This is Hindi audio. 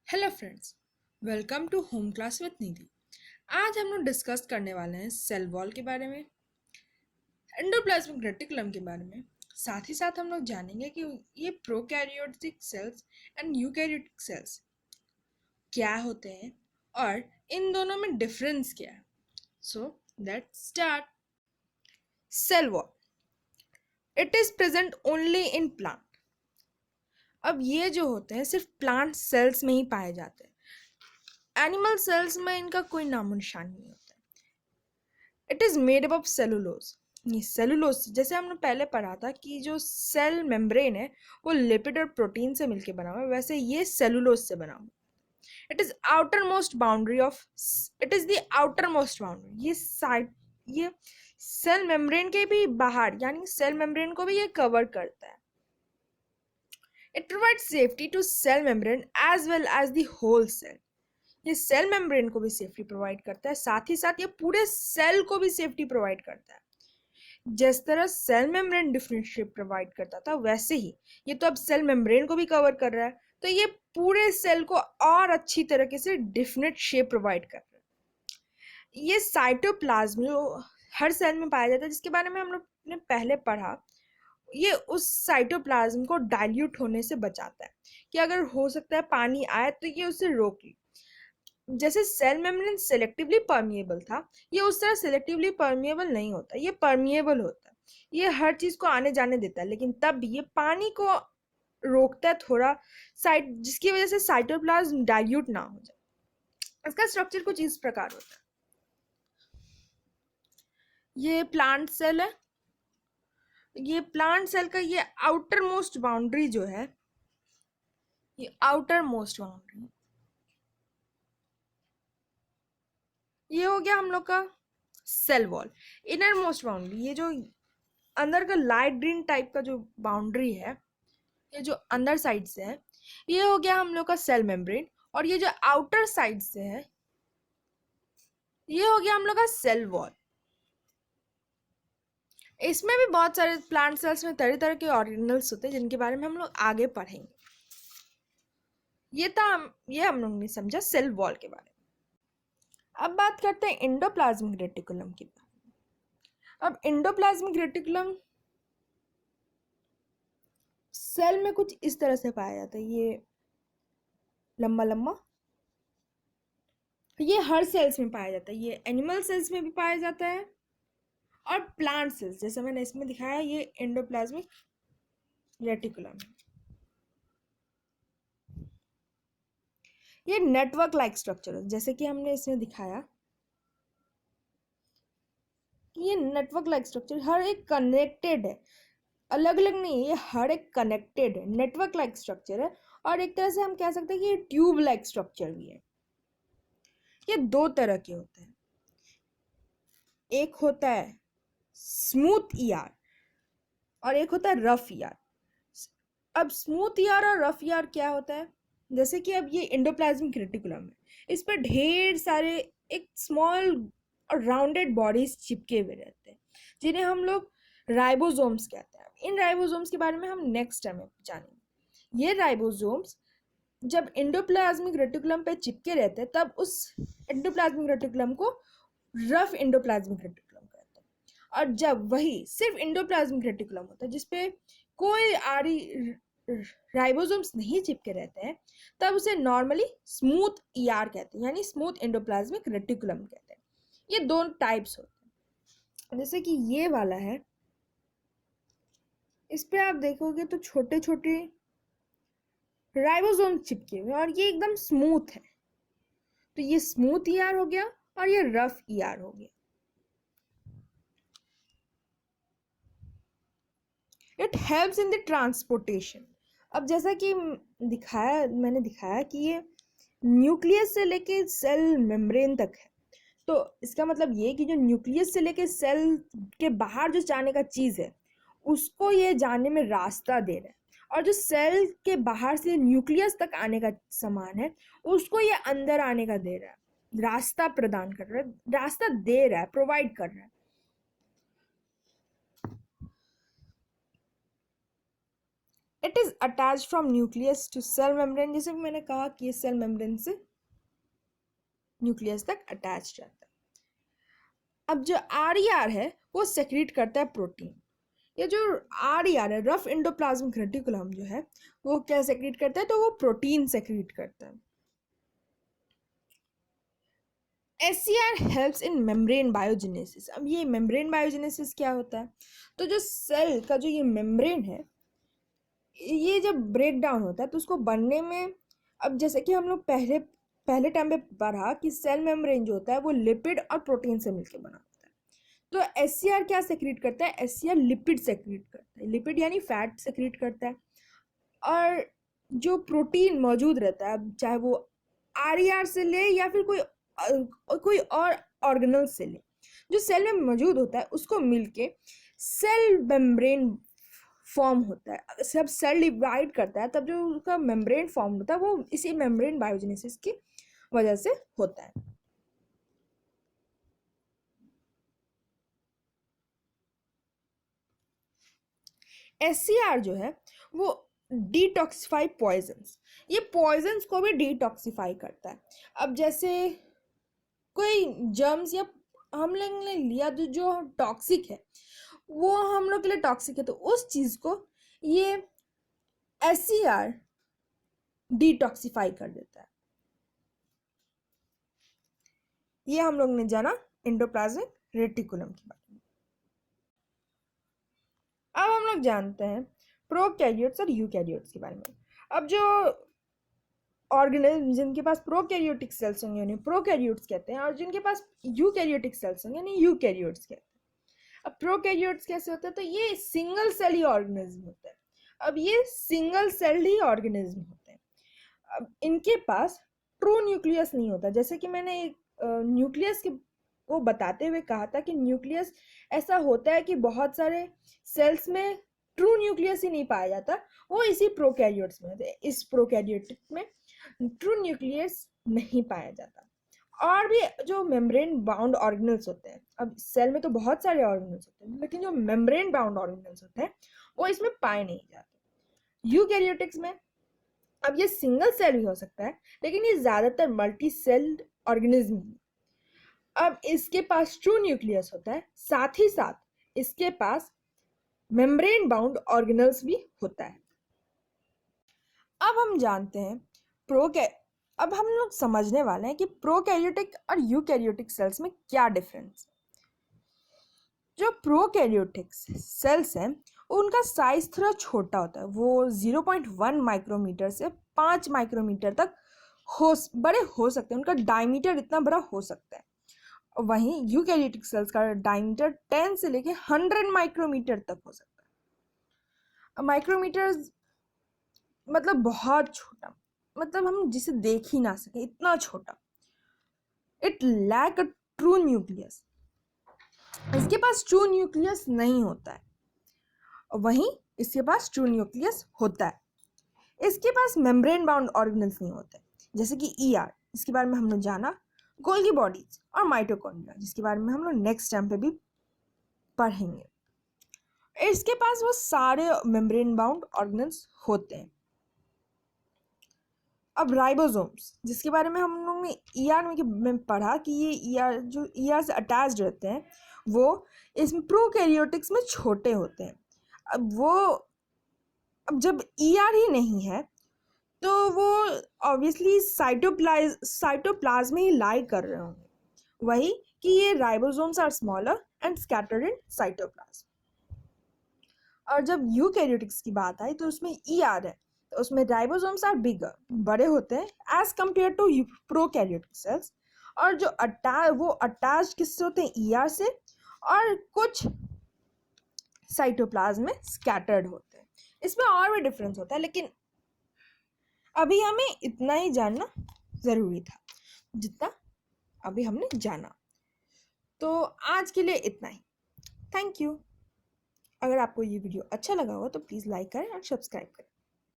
Hello friends, welcome to home class with Nidhi. आज हम लोग डिस्कस करने वाले हैं सेल वॉल के बारे में, एंडोप्लाज्मिक रेटिकुलम के बारे में। साथ ही साथ हम लोग जानेंगे कि ये prokaryotic cells and eukaryotic cells क्या होते हैं और इन दोनों में डिफरेंस क्या है। So let's start. Cell wall, it is present only in plant. अब ये जो होते हैं सिर्फ प्लांट सेल्स में ही पाए जाते हैं। एनिमल सेल्स में इनका कोई नामो निशान नहीं होता। It is made up of cellulose. ये सेलुलोज, जैसे हमने पहले पढ़ा था कि जो सेल मेम्ब्रेन है वो लिपिड और प्रोटीन से मिलकर बना हुआ है, वैसे ये सेलुलोज से बना हुआ। It is outer most boundary of it is the outer most boundary. ये सेल मेम्ब्रेन के भी बाहर, यानी सेल मेम्ब्रेन को भी ये कवर करता है। It provide safety to cell membrane as well as the whole cell. ये सेल मेम्ब्रेन को भी सेफ्टी प्रोवाइड करता है, साथ ही साथ ये पूरे सेल को भी सेफ्टी प्रोवाइड करता है। जिस तरह सेल मेम्ब्रेन डिफरेंशिएट प्रोवाइड करता था, वैसे ही ये तो अब सेल मेम्ब्रेन को भी कवर कर रहा है, तो ये पूरे सेल को और अच्छी तरीके से डिफिनेट शेप प्रोवाइड कर रहा है। ये साइटोप्लाज्म जो हर सेल में पाया जाता है, जिसके बारे में हम लोग ने पहले पढ़ा, ये उस साइटोप्लाज्म को डाइल्यूट होने से बचाता है कि अगर हो सकता है पानी आए तो ये उसे रोक ले। जैसे सेल मेम्ब्रेन सेलेक्टिवली परमिएबल था, ये उस तरह सेलेक्टिवली परमिएबल नहीं होता, ये परमिएबल होता है। ये हर चीज को आने जाने देता है, लेकिन तब भी ये पानी को रोकता है थोड़ा साइड, जिसकी वजह से साइटोप्लाज्म डाइल्यूट ना हो जाए। इसका स्ट्रक्चर कुछ इस प्रकार होता है। ये प्लांट सेल है। ये प्लांट सेल का ये आउटर मोस्ट बाउंड्री जो है, ये आउटर मोस्ट बाउंड्री, ये हो गया हम लोग का cell wall. Inner most boundary, ये जो अंदर का लाइट ग्रीन टाइप का जो बाउंड्री है, ये जो अंदर साइड से है, ये हो गया हम लोग का सेल मेम्ब्रेन। और ये जो आउटर साइड से है, ये हो गया हम लोग का सेल वॉल। इसमें भी बहुत सारे प्लांट सेल्स में तरह तरह के ऑर्गेनल्स होते हैं, जिनके बारे में हम लोग आगे पढ़ेंगे। ये हम लोग ने समझा सेल वॉल के बारे में। अब बात करते हैं एंडोप्लाज्मिक रेटिकुलम की। अब एंडोप्लाज्मिक रेटिकुलम सेल में कुछ इस तरह से पाया जाता है। ये लंबा लंबा, ये हर सेल्स में पाया जाता है। ये एनिमल सेल्स में भी पाया जाता है और प्लांट सेल्स, जैसे मैंने इसमें दिखाया, ये एंडोप्लाज्मिक रेटिकुलम। ये नेटवर्क लाइक स्ट्रक्चर है, जैसे कि हमने इसमें दिखाया कि ये नेटवर्क लाइक स्ट्रक्चर हर एक कनेक्टेड है, अलग अलग नहीं है, ये हर एक कनेक्टेड है, नेटवर्क लाइक स्ट्रक्चर है। और एक तरह से हम कह सकते हैं कि ये ट्यूब लाइक स्ट्रक्चर भी है। ये दो तरह के होते हैं। एक होता है स्मूथ ईआर और एक होता है रफ ईआर। अब स्मूथ ईआर और रफ ईआर क्या होता है, जैसे कि अब ये एंडोप्लाज्मिक रेटिकुलम है, इस पर ढेर सारे एक स्मॉल और राउंडेड बॉडीज चिपके हुए रहते हैं, जिन्हें हम लोग राइबोसोम्स कहते हैं। इन राइबोसोम्स के बारे में हम नेक्स्ट टाइम जानेंगे। ये राइबोसोम्स जब एंडोप्लाज्मिक रेटिकुलम पे चिपके रहते हैं, तब उस एंडोप्लाज्मिक रेटिकुलम को रफ एंडोप्लाज्मिक रेटिकुलम कहते हैं। और जब वही सिर्फ एंडोप्लाज्मिक रेटिकुलम होता है, जिसपे कोई आरी राइबोसोम्स नहीं चिपके रहते हैं, तब उसे नॉर्मली स्मूथ ईआर कहते हैं, यानी स्मूथ एंडोप्लाज्मिक रेटिकुलम कहते हैं। ये दोनों टाइप्स होते हैं। जैसे कि ये वाला है, इस पे आप देखोगे तो छोटे छोटे राइबोसोम चिपके हुए और ये एकदम स्मूथ है। तो ये स्मूथ ईआर हो गया और ये रफ ईआर हो गया। It helps in the transportation. अब जैसा कि मैंने दिखाया कि ये न्यूक्लियस से लेके सेल मेम्ब्रेन तक है, तो इसका मतलब ये कि जो न्यूक्लियस से लेके सेल के बाहर जो जाने का चीज़ है, उसको ये जाने में रास्ता दे रहा है। और जो सेल के बाहर से न्यूक्लियस तक आने का सामान है, उसको ये अंदर आने का दे रहा है, रास्ता प्रदान कर रहा है, रास्ता दे रहा है, प्रोवाइड कर रहा है। It is attach from nucleus to cell membrane, जैसे कि मैंने कहा कि ये सेल मेम्ब्रेन से न्यूक्लियस तक अटैच रहता है। अब जो आर है वो सेक्रेट करता है प्रोटीन। ये जो आर है, रफ एंडोप्लाज्मिक रेटिकुलम जो है वो क्या सेक्रेट करता है, तो वो प्रोटीन सेक्रेट करता है। SCR helps in membrane biogenesis. अब ये मेम्ब्रेन बायोजेनेसिस क्या होता है, तो जो सेल का जो ये मेम्ब्रेन है, ये जब ब्रेक डाउन होता है तो उसको बनने में, अब जैसे कि हम लोग पहले पहले टाइम पे पढ़ा कि सेल मेम्ब्रेन जो होता है वो लिपिड और प्रोटीन से मिलकर बना होता है। तो SCR क्या सेक्रेट करता है, SCR लिपिड सेक्रेट करता है, लिपिड यानी फैट सेक्रेट करता है। और जो प्रोटीन मौजूद रहता है, चाहे वो RER से ले या फिर कोई और ऑर्गेनल से ले, जो सेल में मौजूद होता है उसको मिलके सेल मेम्ब्रेन फॉर्म होता है। जब सेल डिवाइड करता है तब जो उसका मेम्ब्रेन फॉर्म होता है वो इसी मेम्ब्रेन बायोजेनेसिस की वजह से होता है। SCR जो है वो डिटॉक्सिफाई पॉइजन्स, ये पॉइजन्स को भी डिटॉक्सिफाई करता है। अब जैसे कोई जर्म्स या हम लोग ने लिया जो टॉक्सिक है, वो हम लोग के लिए टॉक्सिक है, तो उस चीज को ये SCR डिटॉक्सिफाई कर देता है। ये हम लोग ने जाना एंडोप्लाज्मिक रेटिकुलम के बारे में। अब हम लोग जानते हैं प्रोकैरियोट्स और यूकैरियोट्स के बारे में। अब जो ऑर्गेनिज्म जिनके पास प्रोकैरियोटिक सेल्स होंगे उन्हें प्रोकैरियोट्स कहते हैं, और जिनके पास यूकैरियोटिक सेल्स होंगे उन्हें यूकैरियोट्स कहते हैं। अब प्रोकैरियोट्स कैसे होते हैं, तो ये सिंगल सेल ही ऑर्गेनिज्म होता है। अब ये सिंगल सेल ही ऑर्गेनिज्म होते हैं। अब इनके पास ट्रू न्यूक्लियस नहीं होता, जैसे कि मैंने न्यूक्लियस के को बताते हुए कहा था कि न्यूक्लियस ऐसा होता है कि बहुत सारे सेल्स में ट्रू न्यूक्लियस ही नहीं पाया जाता, वो इसी प्रोकैरियोट्स में होते हैं। इस प्रोकैरियोटिक में ट्रू न्यूक्लियस नहीं पाया जाता। और भी जो मेम्ब्रेन बाउंड ऑर्गेनल्स होते हैं, अब सेल में तो बहुत सारे ऑर्गेनल्स होते हैं लेकिन जो मेम्ब्रेन बाउंड ऑर्गेनल्स होते हैं वो इसमें पाए नहीं जाते यूकैरियोटिक्स में। अब ये सिंगल सेल भी हो सकता है लेकिन ये ज्यादातर मल्टी सेल्ड ऑर्गेनिज्म। अब इसके पास ट्रू न्यूक्लियस होता है, साथ ही साथ इसके पास मेम्ब्रेन बाउंड ऑर्गेनल्स भी होता है। अब हम जानते हैं अब हम लोग समझने वाले हैं कि प्रोकैरियोटिक और यूकैरियोटिक सेल्स में क्या डिफरेंस है। जो प्रोकैरियोटिक सेल्स हैं उनका साइज थोड़ा छोटा होता है, वो 0.1 माइक्रोमीटर से 5 माइक्रोमीटर तक बड़े हो सकते हैं, उनका डायमीटर इतना बड़ा हो सकता है। वहीं यूकैरियोटिक सेल्स का डायमीटर 10 से लेके 100 माइक्रोमीटर तक हो सकता है। माइक्रोमीटर मतलब बहुत छोटा, मतलब हम जिसे देख ही ना सके इतना छोटा। It lack a true nucleus, इसके पास ट्रू न्यूक्लियस नहीं होता है, वहीं इसके पास ट्रू न्यूक्लियस होता है। इसके पास मेम्ब्रेन बाउंड ऑर्गेनल्स नहीं होते, जैसे कि ER, इसके बारे में हमने जाना, गोल्गी बॉडीज और माइटोकॉन्ड्रिया, जिसके बारे में हम लोग नेक्स्ट टाइम पे भी पढ़ेंगे। इसके पास वो सारे मेम्ब्रेन बाउंड ऑर्गेनल्स होते हैं। अब राइबोसोम्स, जिसके बारे में हम लोग ने ER में पढ़ा कि ये ER से अटैच्ड रहते हैं, वो इसमें प्रोकैरियोटिक्स में छोटे होते हैं। अब जब ER ही नहीं है तो वो ऑब्वियसली साइटोप्लाज्म में ही लाई कर रहे होंगे, वही कि ये ribosomes are smaller and scattered in cytoplasm. और जब यूकैरियोटिक्स की बात आई तो उसमें ER है, तो उसमें राइबोसोम्स आर बिगर, बड़े होते हैं as compare to prokaryotic cells. और जो वो अटैच किससे होते हैं, ER से, और कुछ साइटोप्लाज्म में स्कैटर्ड होते हैं। इसमें और भी डिफरेंस होता है लेकिन अभी हमें इतना ही जानना ज़रूरी था जितना अभी हमने जाना। तो आज के लिए इतना ही। Thank you. अगर आपको ये वीडियो अच्छा लगा हो तो प्लीज़ लाइक करें और सब्सक्राइब करें।